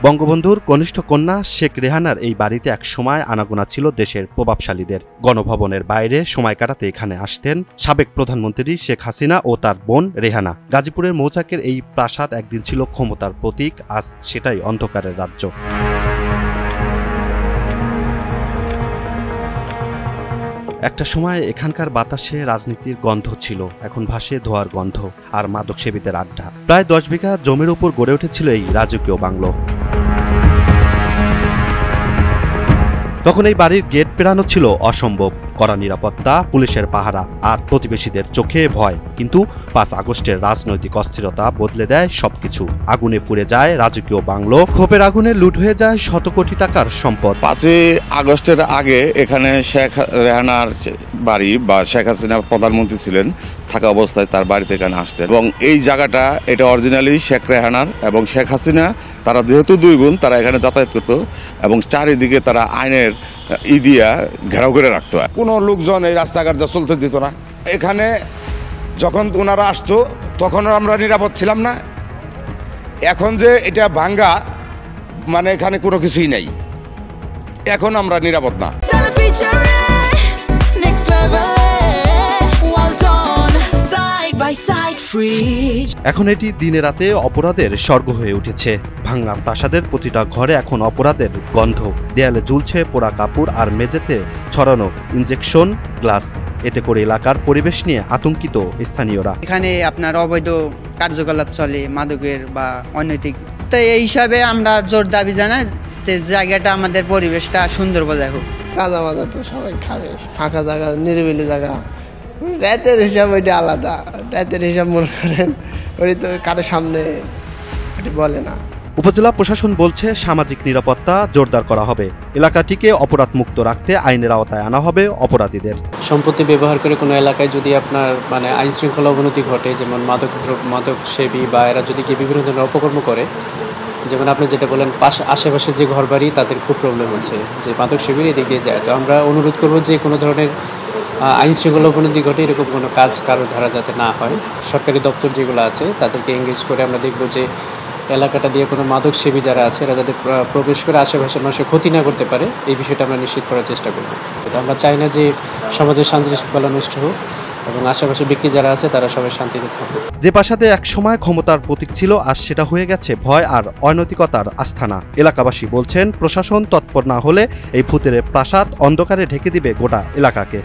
বঙ্গবন্ধুর কনিষ্ঠ কন্যা শেখ রেহানার এই বাড়িতে এক সময় আনাগোনা ছিল দেশের প্রভাবশালীদের। গণভবনের বাইরে সময় কাটাতে এখানে আসতেন সাবেক প্রধানমন্ত্রী শেখ হাসিনা ও তার বোন রেহানা। গাজীপুরের মৌচাকের এই প্রাসাদ একদিন ছিল ক্ষমতার প্রতীক, আজ সেটাই অন্ধকারের রাজ্য। একটা সময় এখানকার বাতাসে রাজনীতির গন্ধ ছিল, এখন ভাসে ধোঁয়ার গন্ধ আর মাদকসেবীদের আড্ডা। প্রায় 10 বিঘা জমির উপর গড়ে উঠেছিল এই রাজকীয় বাংলো। তখন এই বাড়ির গেট পেরানো ছিল অসম্ভব। কড়া নিরাপত্তা, পুলিশের পাহারা আর প্রতিবেশীদের চোখে ভয়। কিন্তু 5 আগস্টের রাজনৈতিক অস্থিরতা বদলে দেয় সবকিছু। আগুনে পুড়ে যায় রাজকীয় বাংলো, ক্ষোভের আগুনে লুট হয়ে যায় শত কোটি টাকার সম্পদ। 5 আগস্টের আগে এখানে শেখ রেহানার বাড়ি বা শেখ হাসিনা প্রধানমন্ত্রী ছিলেন, থাকা অবস্থায় তার বাড়িতে এখানে আসতেন এবং এই জায়গাটা এটা অরিজিনালি শেখ রেহানার এবং শেখ হাসিনা, তারা যেহেতু 2 বোন, তারা এখানে যাতায়াত করত এবং চারিদিকে তারা আইনের দিয়া ঘেরাও করে রাখতো। কোনো লোকজন এই রাস্তাঘাট চলতে দিত না। এখানে যখন ওনারা আসতো তখন আমরা নিরাপদ ছিলাম না। এখন যে এটা ভাঙ্গা, মানে এখানে কোনো কিছুই নাই, এখন আমরা নিরাপদ না। এখন এটি দিনে রাতে অপরাধের স্বর্গ হয়ে উঠেছে। ভাঙা প্রাসাদের প্রতিটা ঘরে এখন অপরাধের গন্ধ। দেয়ালে ঝুলছে পোড়া কাপড় আর মেঝেতে ছড়ানো ইনজেকশন গ্লাস। এতে করে এলাকার পরিবেশ নিয়ে আতঙ্কিত স্থানীয়রা। এখানে আপনার অবৈধ কার্যকলাপ চলে, মাদকের বা অনৈতিক। তো এই হিসাবে আমরা জোর দাবি জানাই যে জায়গাটা, আমাদের পরিবেশটা সুন্দর বজায় হোক। কাদা মাদা তো সবাই খাবে, ফাঁকা জায়গা, নিরিবিলি জায়গা। রাতের হিসাব ওইটা আলাদা। রাতের হিসাব মনে করেন ওই তো কারোর সামনে বলে না। উপজেলা প্রশাসন বলছে সামাজিক নিরাপত্তা জোরদার করা হবে। এলাকাটিকে অপরাধ মুক্ত রাখতে আইনের আওতায় আনা হবে অপরাধীদের। সম্পত্তি ব্যবহার করে কোনো এলাকায় যদি আপনার আইন শৃঙ্খলা অবনতি ঘটে, যেমন মাদক সেবী বা এরা যদি কি বিভিন্ন ধরনের অপকর্ম করে, যেমন আপনি যেটা বলেন আশেপাশে যে ঘরবাড়ি তাদের খুব প্রবলেম হচ্ছে যে মাদক সেবীর এদিক দিয়ে যায়। তো আমরা অনুরোধ করবো যে কোনো ধরনের আইন শৃঙ্খলা অবনতি ঘটে এরকম কোনো কাজ কারো ধারা যাতে না হয়। সরকারি দপ্তর যেগুলো আছে তাদেরকে এঙ্গেজ করে আমরা দেখবো যে এলাকাটা দিয়ে কোনো মাদক সেবী যারা আছে এরা যাতে প্রবেশ করে আশেপাশের মানুষের ক্ষতি না করতে পারে, এই বিষয়টা আমরা নিশ্চিত করার চেষ্টা করব। তো আমরা চাই না যে সমাজের শান্তি শৃঙ্খলা নষ্ট হোক এবং আশেপাশে ব্যক্তি যারা আছে তারা সবাই শান্তিতে থাকুক। যে প্রাসাদে এক সময় ক্ষমতার প্রতীক ছিল, আজ সেটা হয়ে গেছে ভয় আর অনৈতিকতার আস্থানা। এলাকাবাসী বলছেন প্রশাসন তৎপর না হলে এই ভূতের প্রাসাদ অন্ধকারে ঢেকে দিবে গোটা এলাকাকে।